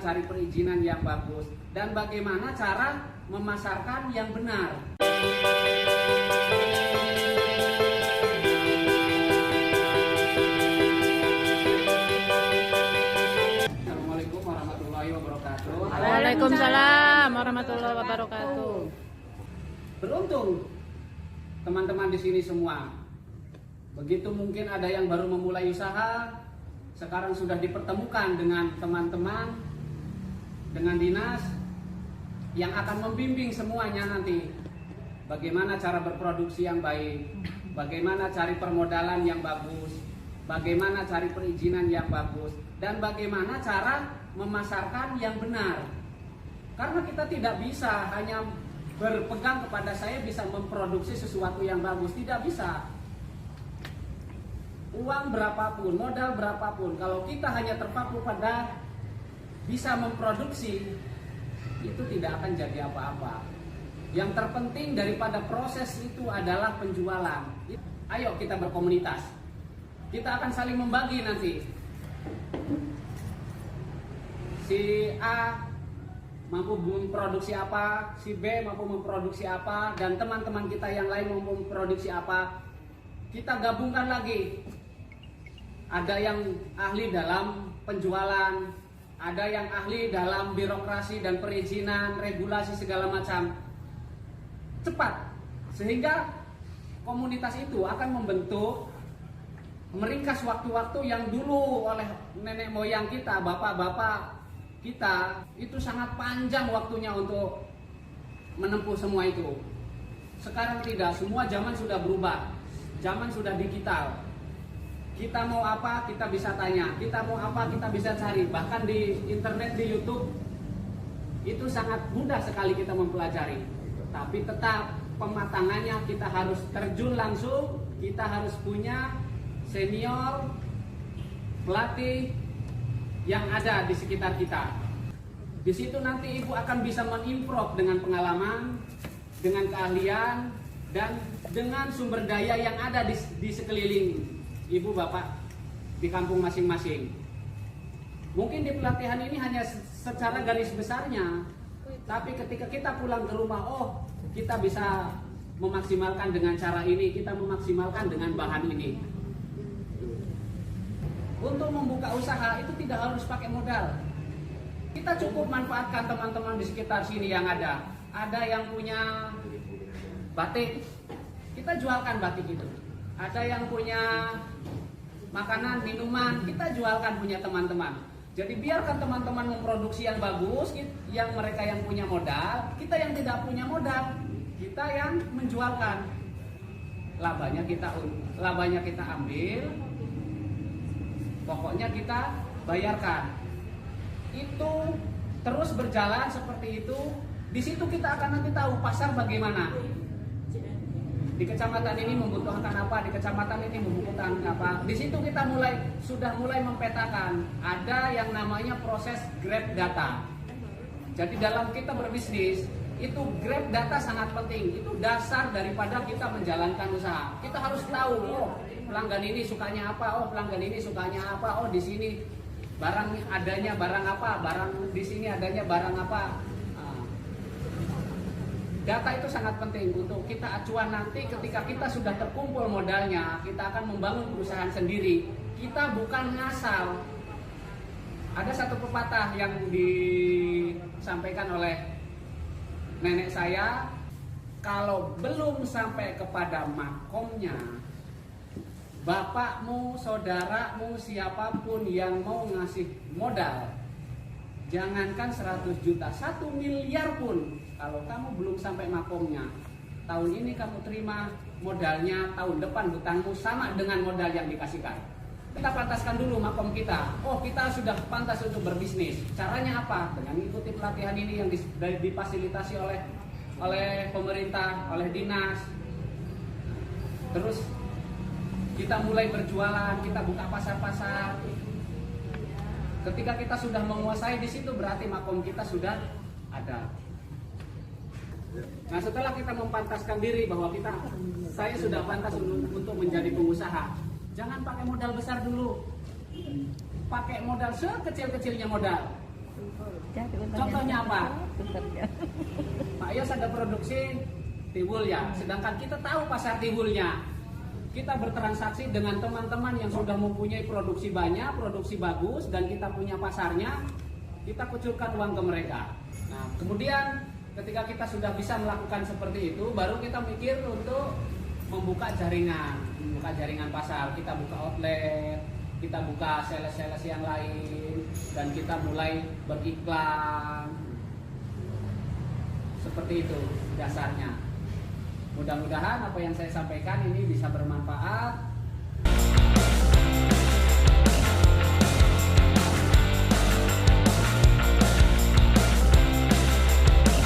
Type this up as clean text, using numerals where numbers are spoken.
cari perizinan yang bagus, dan bagaimana cara memasarkan yang benar. Assalamualaikum warahmatullahi wabarakatuh. Waalaikumsalam warahmatullahi wabarakatuh. Beruntung teman-teman di sini semua. Begitu mungkin ada yang baru memulai usaha, sekarang sudah dipertemukan dengan teman-teman, dengan dinas yang akan membimbing semuanya nanti. Bagaimana cara berproduksi yang baik, bagaimana cari permodalan yang bagus, bagaimana cari perizinan yang bagus, dan bagaimana cara memasarkan yang benar. Karena kita tidak bisa hanya berpegang kepada saya bisa memproduksi sesuatu yang bagus, tidak bisa. Uang berapapun, modal berapapun, kalau kita hanya terpaku pada bisa memproduksi, itu tidak akan jadi apa-apa. Yang terpenting daripada proses itu adalah penjualan. Ayo kita berkomunitas, kita akan saling membagi nanti. Si A mampu memproduksi apa, si B mampu memproduksi apa, dan teman-teman kita yang lain mampu memproduksi apa. Kita gabungkan lagi. Ada yang ahli dalam penjualan, ada yang ahli dalam birokrasi dan perizinan, regulasi segala macam. Cepat, sehingga komunitas itu akan membentuk, meringkas waktu-waktu yang dulu oleh nenek moyang kita, bapak-bapak kita, itu sangat panjang waktunya untuk menempuh semua itu. Sekarang tidak, semua zaman sudah berubah, zaman sudah digital. Kita mau apa, kita bisa tanya. Kita mau apa, kita bisa cari. Bahkan di internet, di YouTube, itu sangat mudah sekali kita mempelajari. Tapi tetap pematangannya kita harus terjun langsung. Kita harus punya senior, pelatih yang ada di sekitar kita. Di situ nanti ibu akan bisa mengimprove dengan pengalaman, dengan keahlian, dan dengan sumber daya yang ada di sekeliling ibu bapak di kampung masing-masing. Mungkin di pelatihan ini hanya secara garis besarnya, tapi ketika kita pulang ke rumah, oh kita bisa memaksimalkan dengan cara ini, kita memaksimalkan dengan bahan ini. Untuk membuka usaha itu tidak harus pakai modal. Kita cukup manfaatkan teman-teman di sekitar sini yang ada. Ada yang punya batik, kita jualkan batik itu. Ada yang punya makanan, minuman, kita jualkan punya teman-teman. Jadi biarkan teman-teman memproduksi yang bagus, yang mereka yang punya modal, kita yang tidak punya modal, kita yang menjualkan. Labanya kita ambil, pokoknya kita bayarkan. Itu terus berjalan seperti itu. Di situ kita akan nanti tahu pasar bagaimana. Di kecamatan ini membutuhkan apa, di kecamatan ini membutuhkan apa. Di situ kita sudah mulai mempetakan. Ada yang namanya proses grab data. Jadi dalam kita berbisnis, itu grab data sangat penting. Itu dasar daripada kita menjalankan usaha. Kita harus tahu, oh pelanggan ini sukanya apa, oh pelanggan ini sukanya apa, oh di sini barang adanya barang apa, barang di sini adanya barang apa. Data itu sangat penting untuk kita acuan nanti ketika kita sudah terkumpul modalnya, kita akan membangun perusahaan sendiri. Kita bukan ngasal. Ada satu pepatah yang disampaikan oleh nenek saya, kalau belum sampai kepada makomnya, bapakmu, saudaramu, siapapun yang mau ngasih modal, jangankan 100 juta, 1 miliar pun, kalau kamu belum sampai makomnya, tahun ini kamu terima modalnya, tahun depan hutangmu sama dengan modal yang dikasihkan. Kita pantaskan dulu makom kita. Oh, kita sudah pantas untuk berbisnis. Caranya apa? Dengan mengikuti pelatihan ini yang difasilitasi oleh pemerintah, oleh dinas. Terus kita mulai berjualan, kita buka pasar-pasar. Ketika kita sudah menguasai di situ, berarti makom kita sudah ada. Nah, setelah kita mempantaskan diri bahwa saya sudah pantas untuk menjadi pengusaha, jangan pakai modal besar dulu. Pakai modal sekecil-kecilnya modal. Contohnya apa? Pak Yos ada produksi tiwul ya, sedangkan kita tahu pasar tiwulnya. Kita bertransaksi dengan teman-teman yang sudah mempunyai produksi banyak, produksi bagus, dan kita punya pasarnya, kita kucurkan uang ke mereka. Nah, kemudian ketika kita sudah bisa melakukan seperti itu, baru kita mikir untuk membuka jaringan pasar. Kita buka outlet, kita buka sales-sales yang lain, dan kita mulai beriklan. Seperti itu dasarnya. Mudah-mudahan apa yang saya sampaikan ini bisa bermanfaat